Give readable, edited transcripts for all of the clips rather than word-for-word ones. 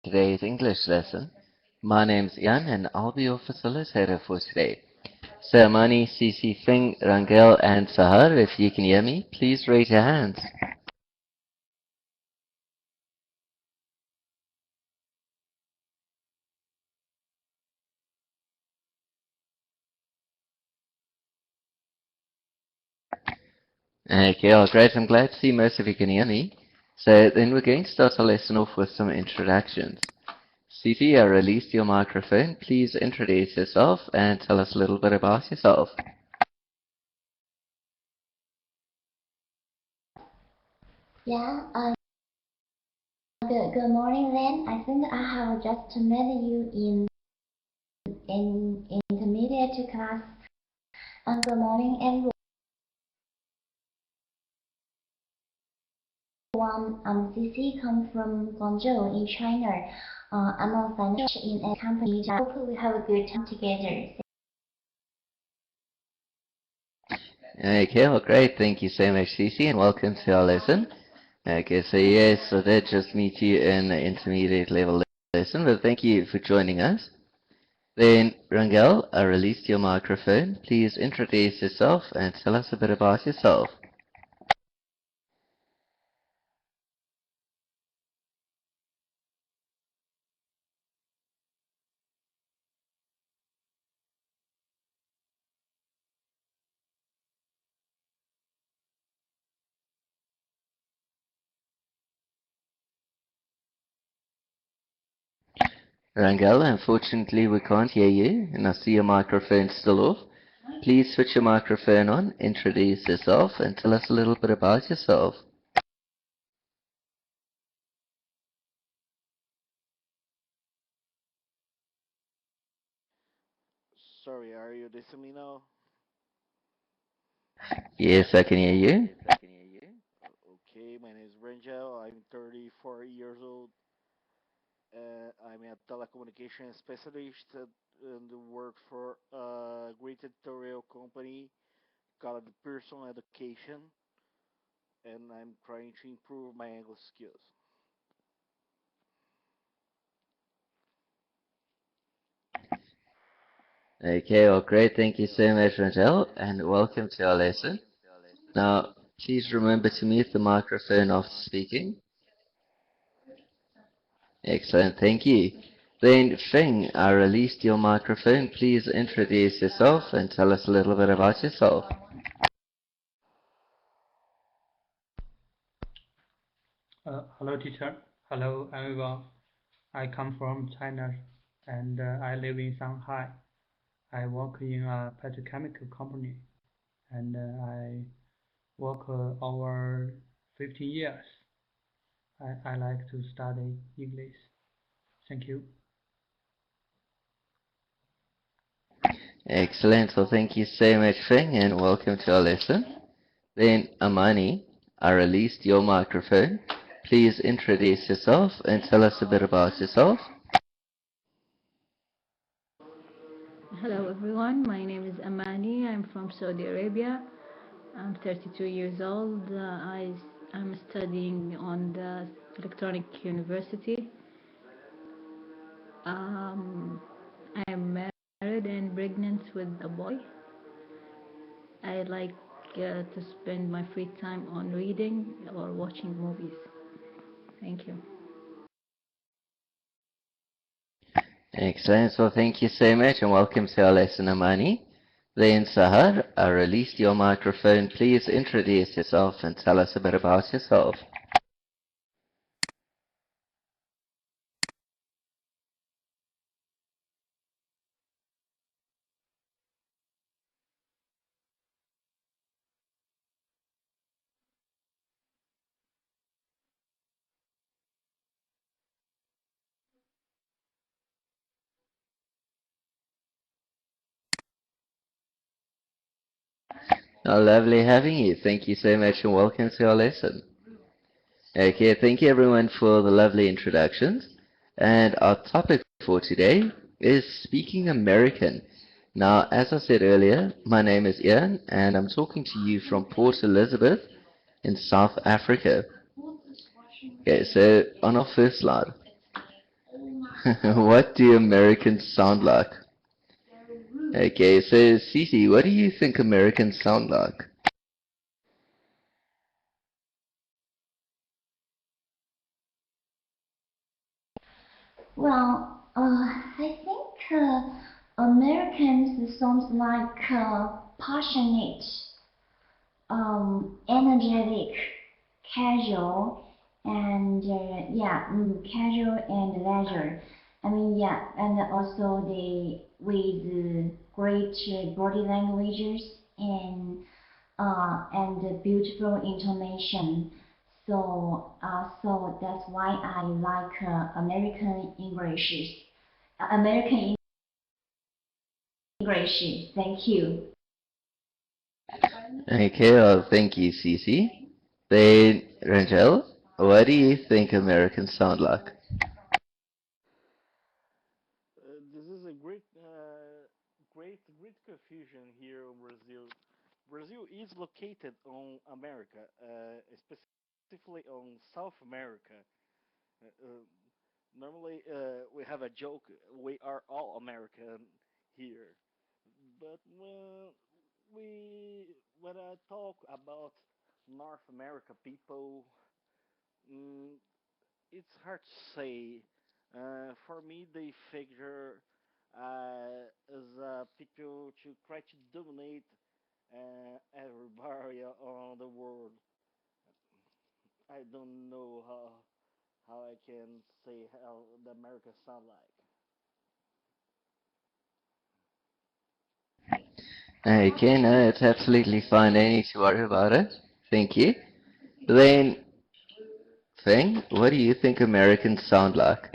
today's English lesson. My name's Ian and I'll be your facilitator for today. So Mani, Cici, Fing, Rangel and Sahar, if you can hear me, please raise your hands. Okay, all great. I'm glad to see most of you can hear me. So then we're going to start our lesson off with some introductions. Cici, I released your microphone. Please introduce yourself and tell us a little bit about yourself. Yeah, good morning then. I think I have just met you in intermediate class. Good morning everyone. I'm Cici, come from Guangzhou in China. I'm a financial in a company. I hope we have a good time together. Okay, well great. Thank you so much, Cici, and welcome to our lesson. Okay, so yes, so that just meet you in the intermediate level lesson, but thank you for joining us. Then, Rangel, I released your microphone. Please introduce yourself and tell us a bit about yourself. Rangel, unfortunately we can't hear you, and I see your microphone still off. Please switch your microphone on, introduce yourself, and tell us a little bit about yourself. Sorry, are you listening me now? Yes, I can hear you. Okay, my name is Rangel. I'm 34 years old. I'm a telecommunication specialist and work for a great editorial company called Personal Education, and I'm trying to improve my English skills. Okay, well great. Thank you so much, Rangel, and welcome to our lesson. Now, please remember to mute the microphone after speaking. Excellent, thank you. Then, Feng, I released your microphone. Please introduce yourself and tell us a little bit about yourself. Hello, teacher. Hello, everyone. I come from China and I live in Shanghai. I work in a petrochemical company and I work over 15 years. I like to study English. Thank you. Excellent, well thank you so much, Feng, and welcome to our lesson. Then, Amani, I released your microphone. Please introduce yourself and tell us a bit about yourself. Hello everyone, my name is Amani. I'm from Saudi Arabia. I'm 32 years old. I'm studying on the Electronic University. I'm married and pregnant with a boy. I like to spend my free time on reading or watching movies. Thank you. Excellent, well thank you so much and welcome to our lesson, Amani. Then, Sahar, I released your microphone. Please introduce yourself and tell us a bit about yourself. Oh, lovely having you. Thank you so much and welcome to our lesson. Okay, thank you everyone for the lovely introductions. And our topic for today is speaking American. Now, as I said earlier, my name is Ian and I'm talking to you from Port Elizabeth in South Africa. Okay, so on our first slide, What do Americans sound like? Okay, so Cece, what do you think Americans sound like? Well, I think Americans sounds like passionate, energetic, casual, and casual and leisure. I mean, yeah, and also they with great body languages and beautiful intonation. So that's why I like American English. American English. Thank you. Okay, well, thank you, Cece. Then, Rangel, what do you think Americans sound like? This is a great confusion here in Brazil. Brazil is located on America, specifically on South America. Uh, Normally, we have a joke. We are all American here, but when I talk about North America people, mm, it's hard to say. For me, they figure as people to try to dominate everybody on the world. I don't know how I can say how the Americans sound like. Okay, no, it's absolutely fine. No need to worry about it. Thank you. Then, Thing, what do you think Americans sound like?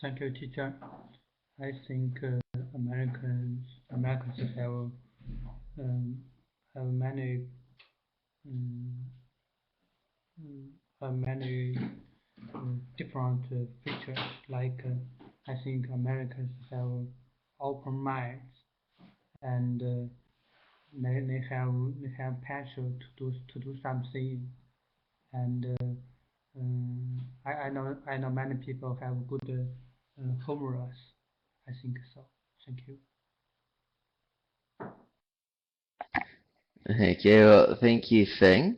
Thank you, teacher. I think Americans um, have um, many different features. Like I think Americans have open minds and they have passion to do something. And I know many people have good humorous. I think so. Thank you. Okay, well, thank you, Thing.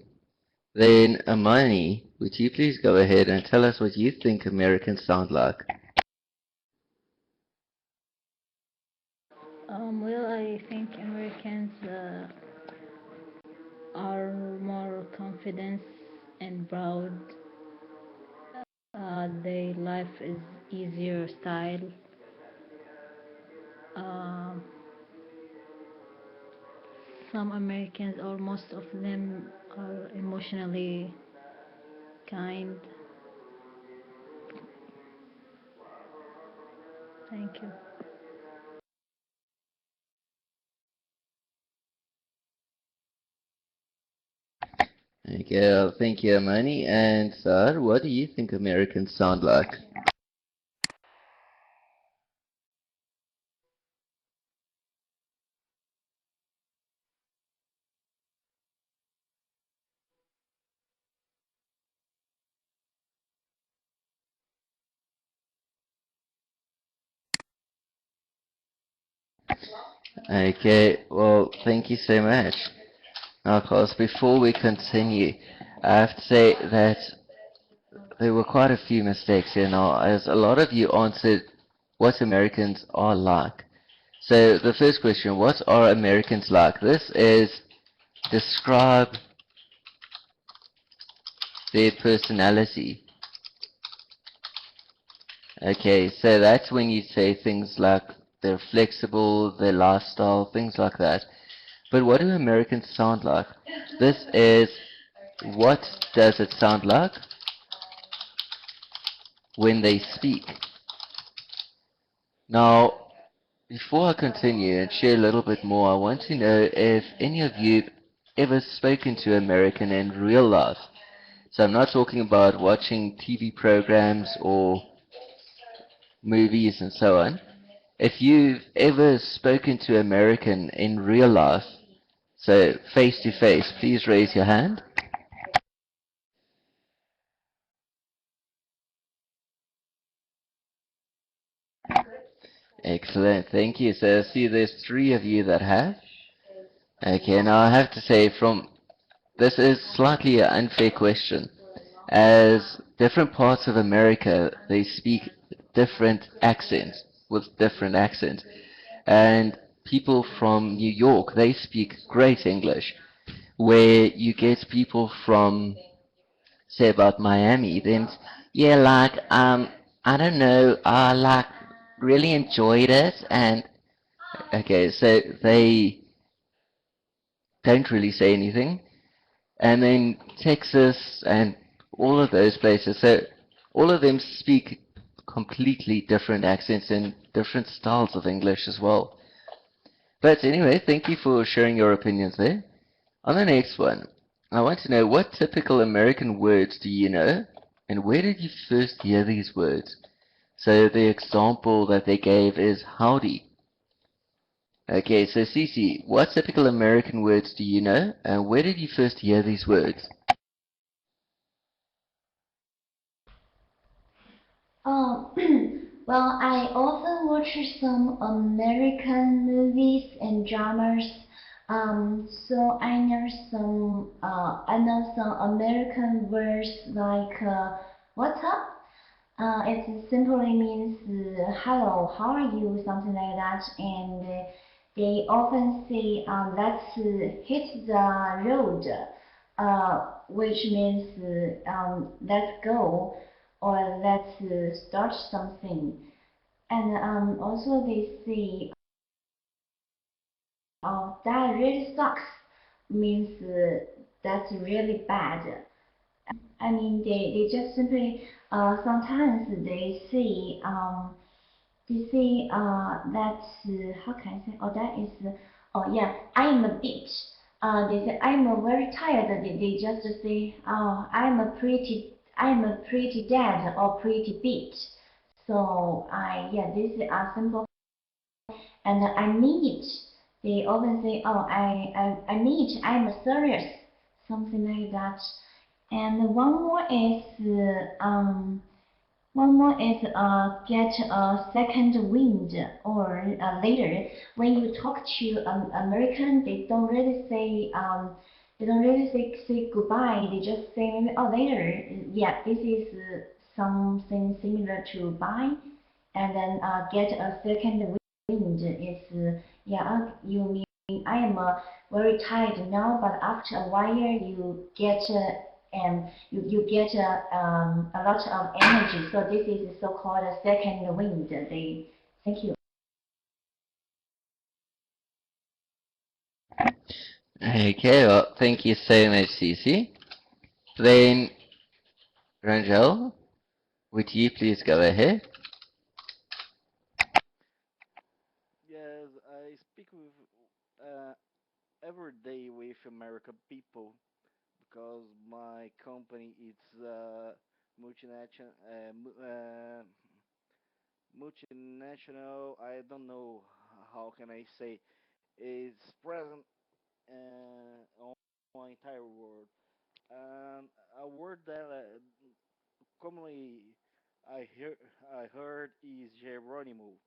Then, Amani, would you please go ahead and tell us what you think Americans sound like? Well, I think Americans are more confident and proud. Their life is easier style. Um, some Americans, or most of them, are emotionally kind. Thank you. Okay, well, thank you, Amani. And Sir, what do you think Americans sound like? Okay, well, thank you so much. Now, of course, before we continue, I have to say that there were quite a few mistakes here now, as a lot of you answered what Americans are like. So, the first question, what are Americans like? This is describe their personality. Okay, so that's when you say things like they're flexible, their lifestyle, things like that. But what do Americans sound like? This is what does it sound like when they speak? Now, before I continue and share a little bit more, I want to know if any of you ever spoken to American in real life. So I'm not talking about watching TV programs or movies and so on. If you've ever spoken to American in real life, so face to face, please raise your hand. Excellent, thank you. So I see there's three of you that have. Okay, now I have to say this is slightly an unfair question. As different parts of America, they speak different accents, with different accents. And people from New York, they speak great English. Where you get people from, say about Miami, then yeah, like I don't know, I like really enjoyed it, and okay, so they don't really say anything. And then Texas and all of those places, so all of them speak completely different accents and different styles of English as well. But anyway, thank you for sharing your opinions there. On the next one, I want to know, what typical American words do you know, and where did you first hear these words? So the example that they gave is howdy. Okay, so Cece, what typical American words do you know, and where did you first hear these words? Um, well, I often watch some American movies and dramas. So I know some American words like "What's up?" It simply means "Hello, how are you?" something like that. And they often say "Let's hit the road," which means "Let's go," or "Let's start something." And also they say "That really sucks," means that's really bad. I mean, they just simply sometimes they say that's how can I say? Oh, that is oh yeah, I'm a bitch. They say I'm very tired. They just say I'm a pretty dead or pretty bitch. So I yeah, this is a simple. And I mean it. They often say oh I mean it. I'm serious, something like that. And one more is get a second wind, or later. When you talk to an American, they don't really say goodbye. They just say maybe oh later. Yeah, this is something similar to bye, and then get a second wind is yeah you mean I am very tired now, but after a while you get and you get a lot of energy. So this is so-called a second wind. Thank you. Okay, well, thank you so much, Cece. Then, Rangel, would you please go ahead? Yes, I speak with uh, every day with American people because my company is multinational. Multinational. I don't know how can I say. It's present on my entire world. A word that commonly I hear I heard is Geronimo.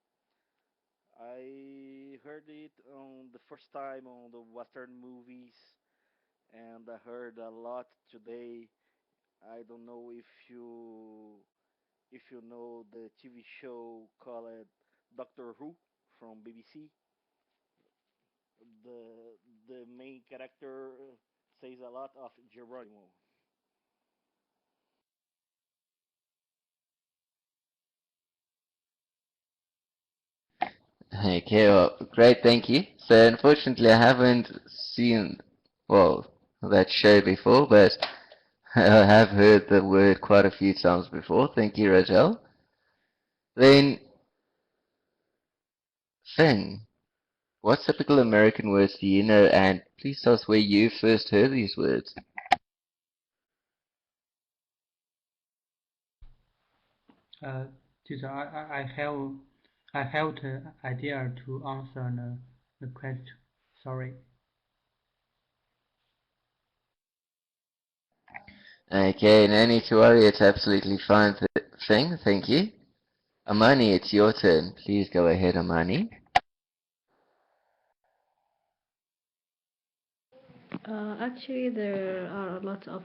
I heard it on the first time on the Western movies, and I heard a lot today. I don't know if you know the TV show called Doctor Who from BBC. The main character says a lot of Geronimo. Okay, well, great, thank you. So unfortunately I haven't seen, well, that show before, but I have heard the word quite a few times before. Thank you, Rajel. Then, Finn, what typical American words do you know, and please tell us where you first heard these words. Teacher, I have the idea to answer the question. Sorry. Okay, no need to worry, it's absolutely fine thing, thank you. Amani, it's your turn. Please go ahead, Amani. Actually, there are a lot of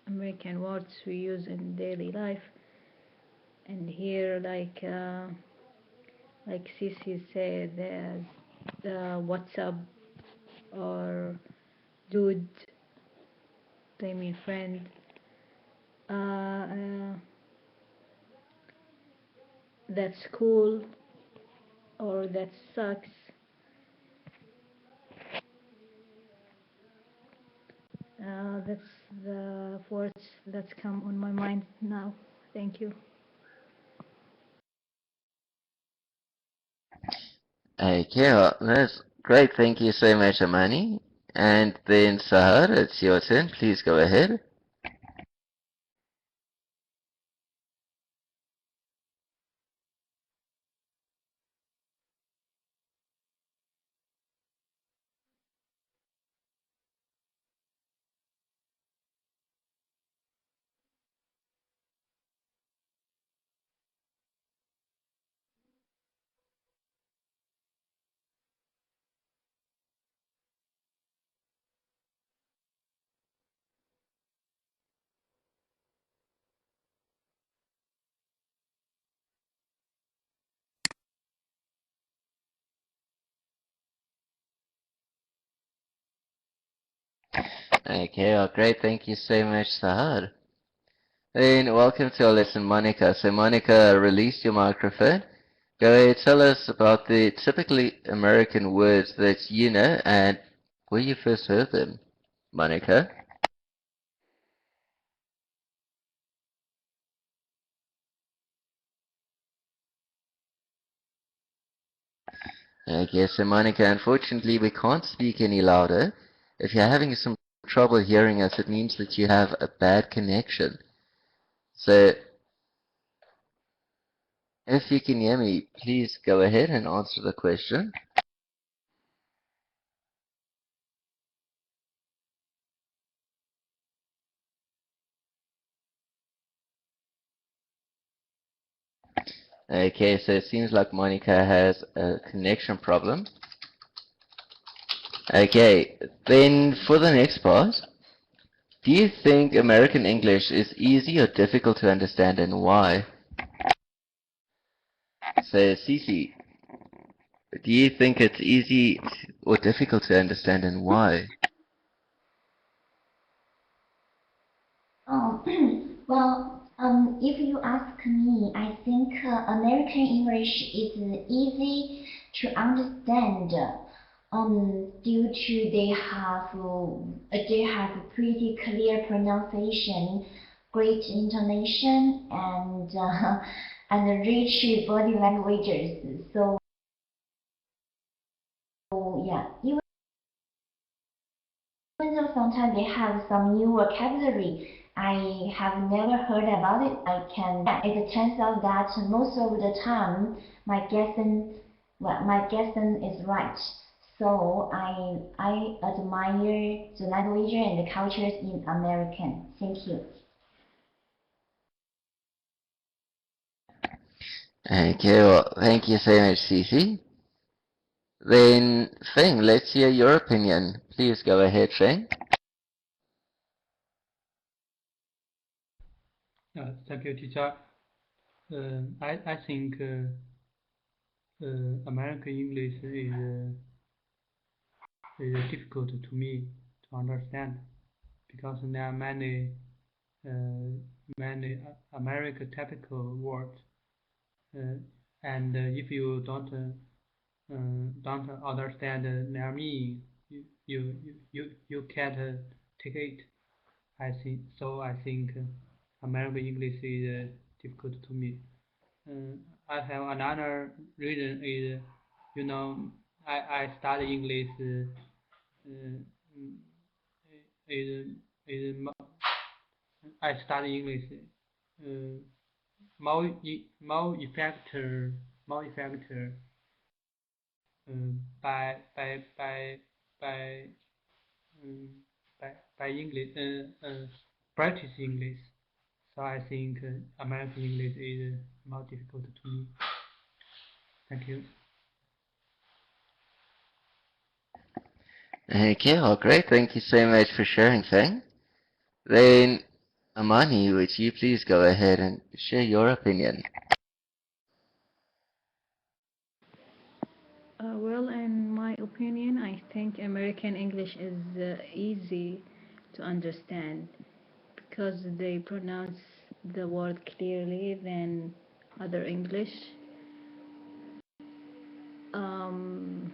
American words we use in daily life, and here, like Cece said, there's WhatsApp or dude, they mean friend. That's cool or that sucks. That's the words that come on my mind now. Thank you. Okay, well, that's great. Thank you so much, Amani. And then Sahar, it's your turn. Please go ahead. Okay, well, great. Thank you so much, Sahar. Then welcome to our lesson, Monica. So Monica, release your microphone. Go ahead, tell us about the typically American words that you know and where you first heard them. Monica? Okay, so Monica, unfortunately we can't speak any louder. If you're having some trouble hearing us, it means that you have a bad connection. So if you can hear me, please go ahead and answer the question. Okay, so it seems like Monica has a connection problem. Okay, then for the next part, do you think American English is easy or difficult to understand and why? So Cece, do you think it's easy or difficult to understand and why? Oh, if you ask me, I think American English is easy to understand. Due to they have pretty clear pronunciation, great intonation, and and rich body languages. So yeah, even though sometimes they have some new vocabulary I have never heard about it, it turns out that most of the time my guessing is right. So I admire the language and the cultures in American. Thank you. Okay, well, thank you so much, Cece. Then, Feng, let's hear your opinion. Please go ahead, Feng. Thank you, teacher. I think American English is difficult to me to understand because there are many American typical words, and if you don't understand their meaning, you can't take it. I think American English is difficult to me. I have another reason is, you know, I study English is is I study English uh, more effective by by by by um, by English practice English. So I think American English is more difficult to me. Thank you. Okay, well, great. Thank you so much for sharing, Feng. Then, Amani, would you please go ahead and share your opinion? Well, in my opinion, I think American English is easy to understand because they pronounce the word clearly than other English. Um,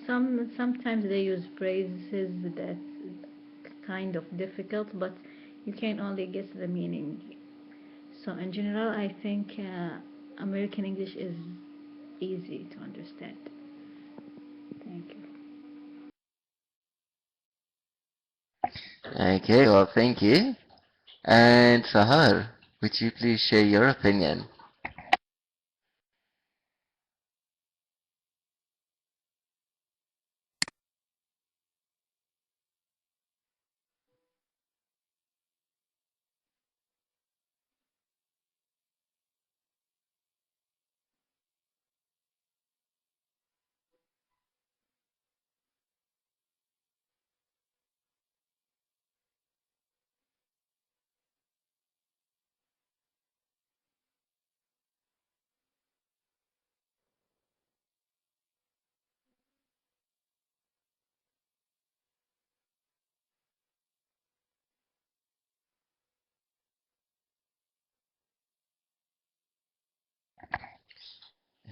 sometimes they use phrases that kind of difficult, but you can only guess the meaning. So in general, I think American English is easy to understand. Thank you. Okay, well, thank you. And Sahar, would you please share your opinion?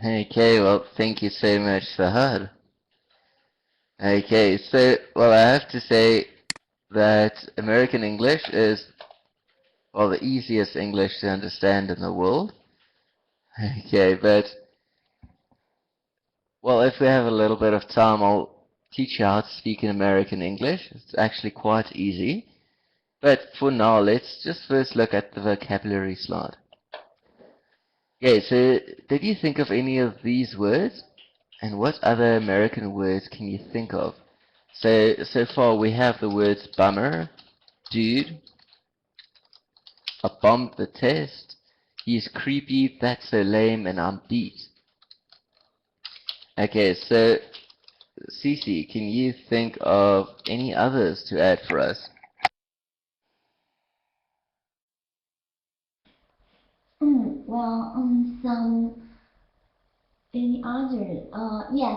Okay, well, thank you so much, Sahar. Okay, so, well, I have to say that American English is, well, the easiest English to understand in the world. Okay, but, well, if we have a little bit of time, I'll teach you how to speak in American English. It's actually quite easy. But for now, let's just first look at the vocabulary slide. Okay, so did you think of any of these words? And what other American words can you think of? So far we have the words bummer, dude, I bombed the test, he's creepy, that's so lame, and I'm beat. Okay, so Cece, can you think of any others to add for us?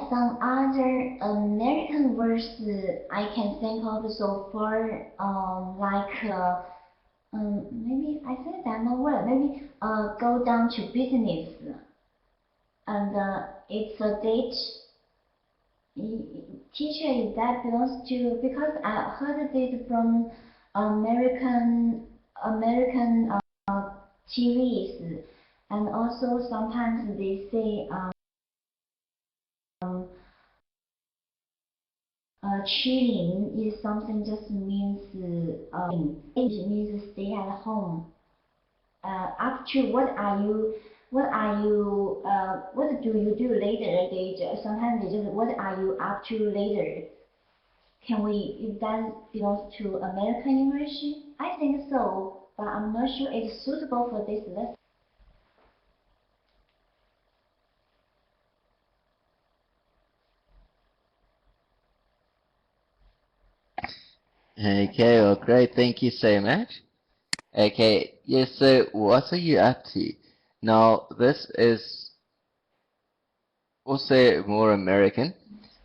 Some other American words I can think of so far, maybe I said that no word, maybe go down to business, and it's a date. Teacher, is that belongs to, because I heard this from American TVs, and also sometimes they say chilling is something just means it means stay at home. Up to what do you do later? Sometimes they just what are you up to later? Can we, if that belongs to American English? I think so, but I'm not sure it's suitable for this lesson. Okay, well, great, thank you so much. Okay, yes, so what are you up to? Now, this is also more American.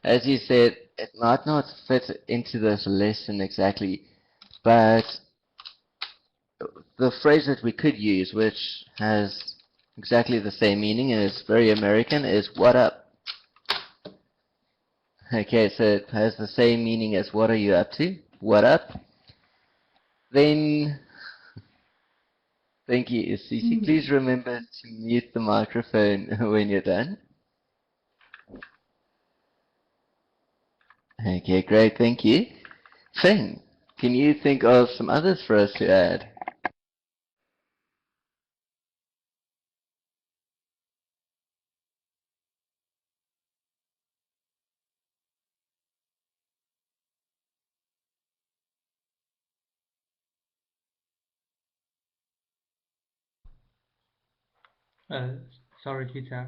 As you said, it might not fit into this lesson exactly, but the phrase that we could use, which has exactly the same meaning and is very American, is what up. Okay, so it has the same meaning as what are you up to? What up? Then, thank you, Cece. Please remember to mute the microphone when you're done. Okay, great, thank you. Feng, can you think of some others for us to add? Uh, Sorry, teacher.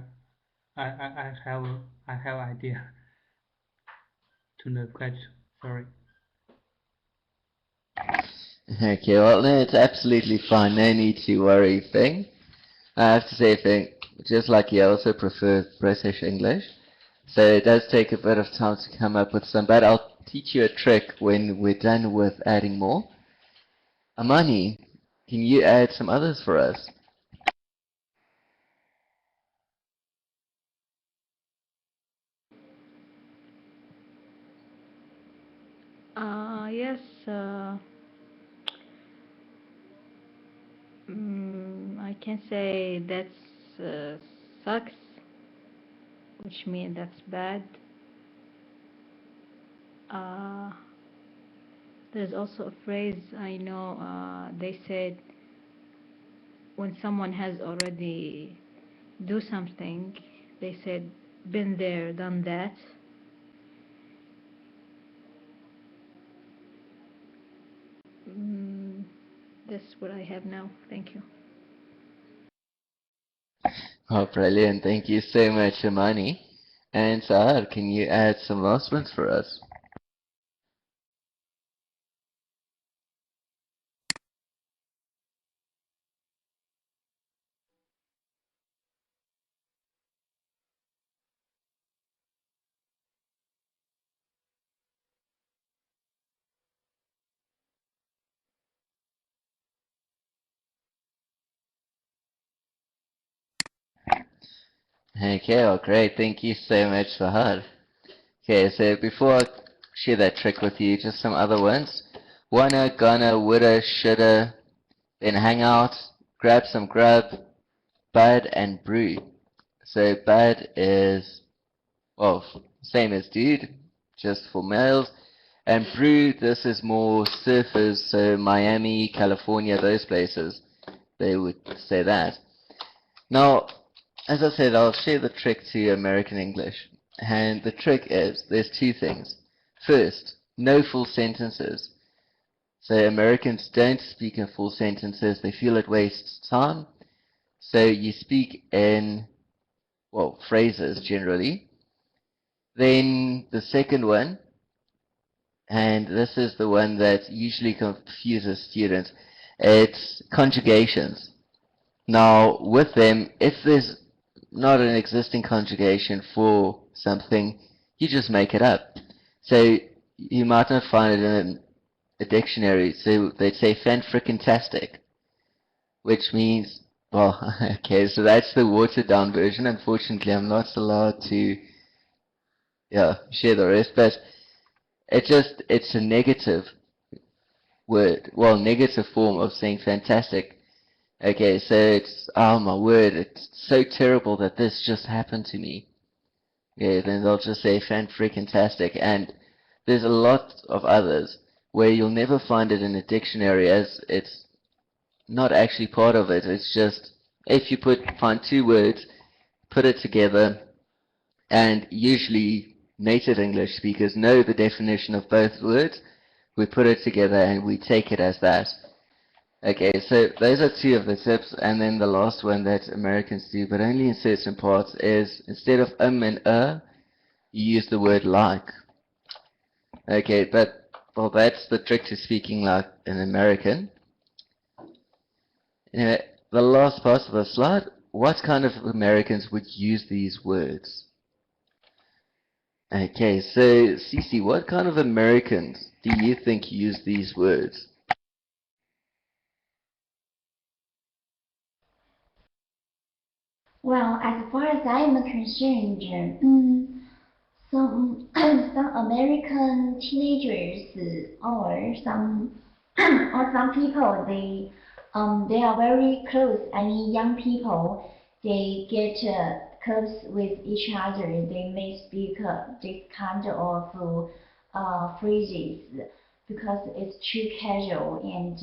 I have idea to the question. Sorry. Okay, well, no, it's absolutely fine. No need to worry, Feng. I have to say, Feng, just like you, I also prefer British English. So it does take a bit of time to come up with some, but I'll teach you a trick when we're done with adding more. Amani, can you add some others for us? Yes, I can say that's sucks, which means that's bad. There's also a phrase I know, they said when someone has already do something, they said, been there, done that. That's what I have now. Thank you. Oh, brilliant. Thank you so much, Amani. And Sahar, can you add some last ones for us? Okay, well, great. Thank you so much, Sahar. Okay, so before I share that trick with you, just some other ones. Wanna, gonna, woulda, shoulda, then hang out, grab some grub, bud, and brew. So bud is, well, same as dude, just for males. And brew, this is more surfers, so Miami, California, those places. They would say that. Now, as I said, I'll share the trick to American English. And the trick is, there's two things. First, no full sentences. So Americans don't speak in full sentences. They feel it wastes time. So you speak in, well, phrases generally. Then the second one, and this is the one that usually confuses students, it's conjugations. Now, with them, if there's not an existing conjugation for something, you just make it up. So you might not find it in a dictionary. So they'd say fan-frickin-tastic, which means, well, okay, so that's the watered-down version. Unfortunately, I'm not allowed to, yeah, share the rest, but it's a negative word, well, negative form of saying fantastic. Okay, so it's, oh my word, it's so terrible that this just happened to me. Yeah, then they'll just say fan-freaking-tastic, and there's a lot of others where you'll never find it in a dictionary as it's not actually part of it. It's just, if you find two words, put it together, and usually native English speakers know the definition of both words. We put it together and we take it as that. Okay, so those are two of the tips, and then the last one that Americans do, but only in certain parts, is instead of and you use the word like. Okay, but, well, that's the trick to speaking like an American. Anyway, the last part of the slide, what kind of Americans would use these words? Okay, so Cece, what kind of Americans do you think use these words? Well, as far as I am concerned, some some American teenagers or some or some people they are very close. I mean, young people they get close with each other. They may speak this kind of phrases because it's too casual, and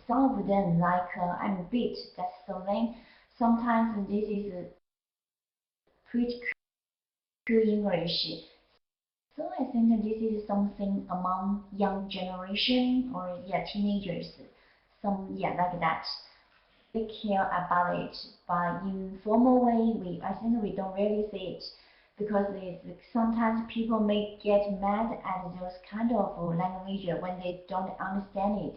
some of them like I'm a bit that's so lame. Sometimes this is pretty cool English. So I think this is something among young generation or yeah teenagers. Some yeah like that. care about it, but in formal way, I think we don't really see it because sometimes people may get mad at those kind of language when they don't understand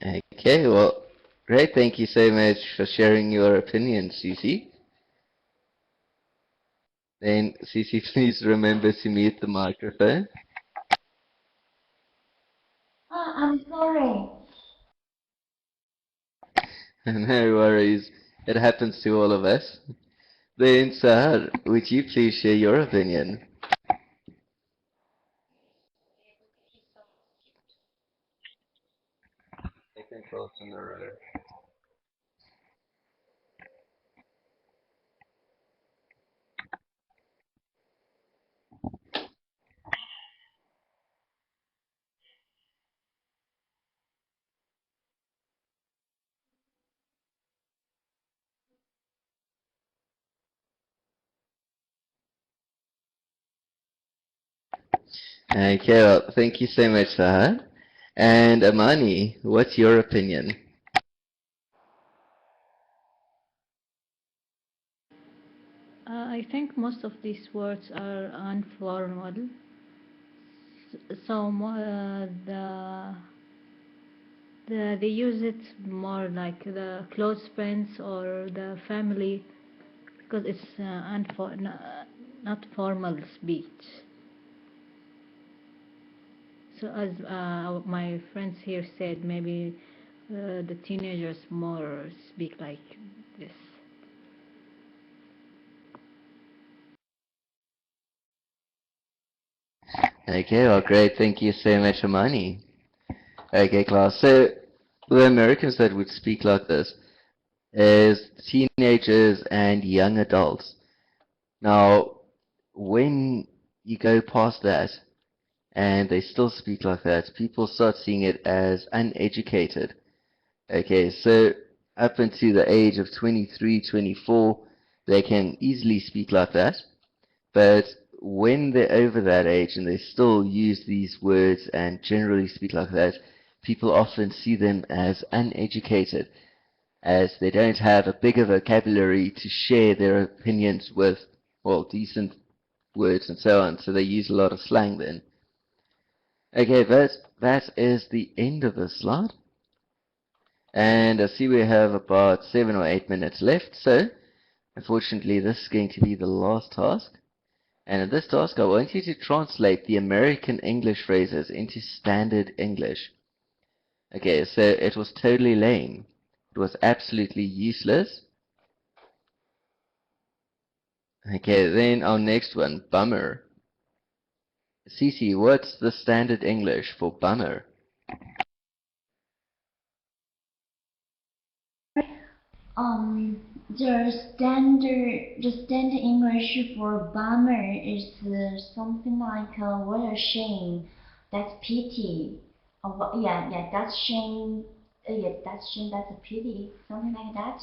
it. Okay, well, great. Thank you so much for sharing your opinion, Cici. Then, Cici, please remember to mute the microphone. Oh, I'm sorry. No worries. It happens to all of us. Then, Sahar, would you please share your opinion? Okay, well, thank you so much, Sahar. And Amani, what's your opinion? I think most of these words are informal. So they use it more like the close friends or the family because it's not formal speech. So as my friends here said, maybe the teenagers more speak like this. Okay, well, great. Thank you so much, Amani. Okay, class. So, the Americans that would speak like this is teenagers and young adults. Now, when you go past that and they still speak like that, people start seeing it as uneducated. Okay, so up until the age of 23, 24, they can easily speak like that. But when they're over that age and they still use these words and generally speak like that, people often see them as uneducated, as they don't have a bigger vocabulary to share their opinions with, well, decent words and so on, so they use a lot of slang then. Okay, that is the end of the slide. And I see we have about 7 or 8 minutes left, so unfortunately this is going to be the last task. And in this task I want you to translate the American English phrases into standard English. Okay, so it was totally lame. It was absolutely useless. Okay, then our next one, bummer. Cece, what's the standard English for bummer? The standard English for bummer is something like what a shame, that's pity, yeah, that's shame, yeah, that's shame, that's a pity, something like that.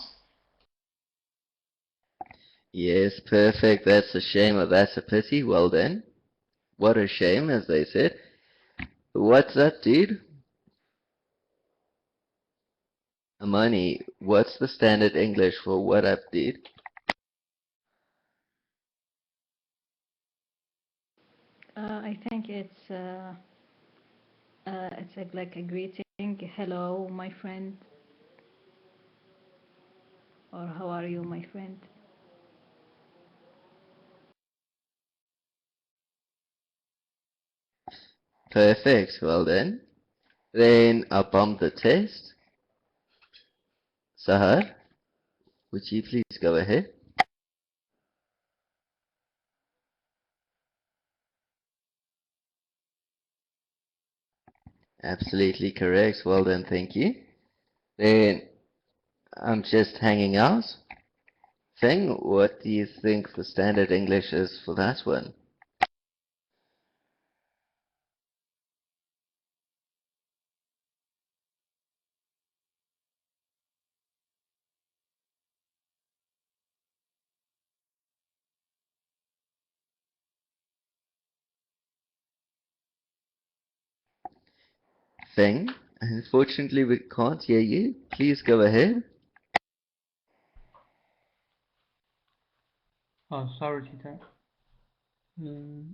Yes, perfect. That's a shame or that's a pity. Well done. What a shame, as they said. What's up, dude? Amani, what's the standard English for what up, dude? I think it's like a greeting. Hello, my friend, or how are you, my friend? Perfect. Well done. Then I bombed the test. Sahar, would you please go ahead? Absolutely correct. Well done, thank you. Then I'm just hanging out. Thing, what do you think the standard English is for that one? Feng, unfortunately we can't hear you. Please go ahead. Oh, sorry, teacher. Mm,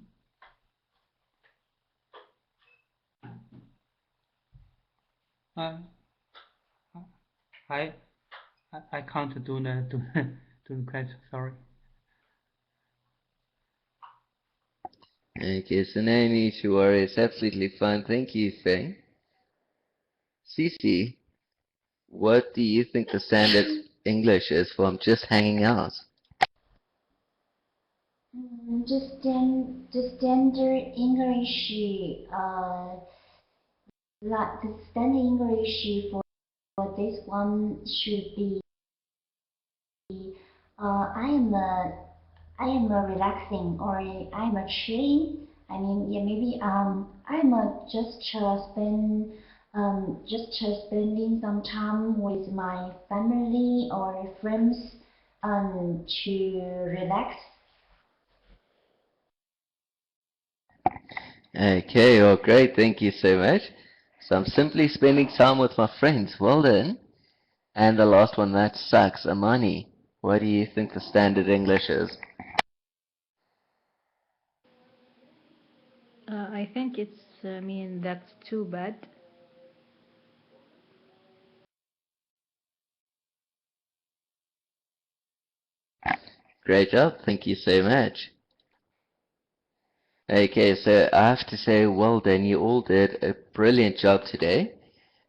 I, I, I can't do the question. Sorry. Okay, so no need to worry. It's absolutely fine. Thank you, Feng. Cici, what do you think the standard English is for just hanging out? The standard English, like the standard English for this one should be, I am a relaxing or I am a chilling. I mean, yeah, maybe I'm a just spending some time with my family or friends to relax. Okay, well, great. Thank you so much. So I'm simply spending time with my friends. Well done. And the last one, that sucks. Amani, what do you think the standard English is? I think it's, I mean, that's too bad. Great job. Thank you so much. Okay, so I have to say, well done. You all did a brilliant job today.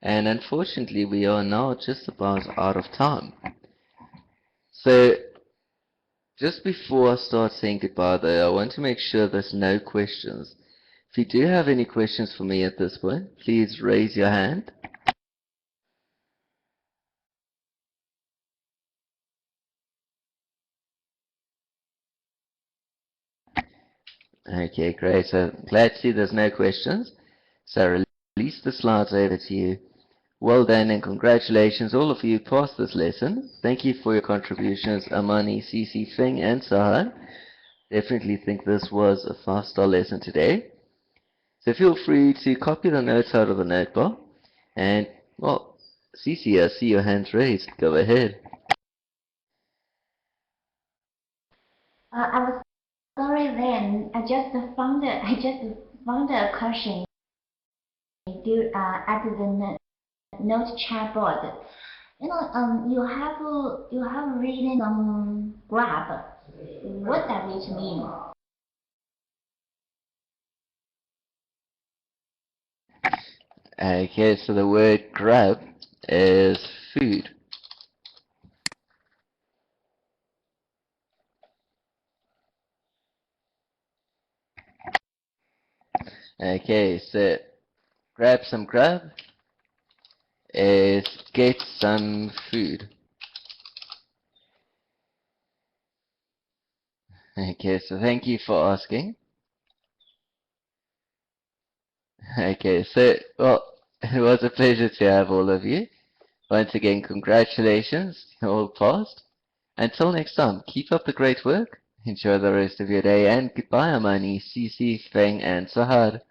And unfortunately, we are now just about out of time. So just before I start saying goodbye though, I want to make sure there's no questions. If you do have any questions for me at this point, please raise your hand. Okay, great. So glad to see there's no questions. So I release the slides over to you. Well done and congratulations, all of you passed this lesson. Thank you for your contributions, Amani, Cici, Feng, and Sahar. Definitely think this was a 5-star lesson today. So feel free to copy the notes out of the notebook. And, well, Cici, I see your hands raised. Go ahead. I was sorry then. I just found a question at the note chat board. You have written some graph. What does it mean? Okay, so the word grab is food. Okay, so grab some grub is get some food. Okay, so thank you for asking. Okay, so, well, it was a pleasure to have all of you. Once again, congratulations, you all passed. Until next time, keep up the great work, enjoy the rest of your day, and goodbye, Amani, Cici, Feng, and Sahar.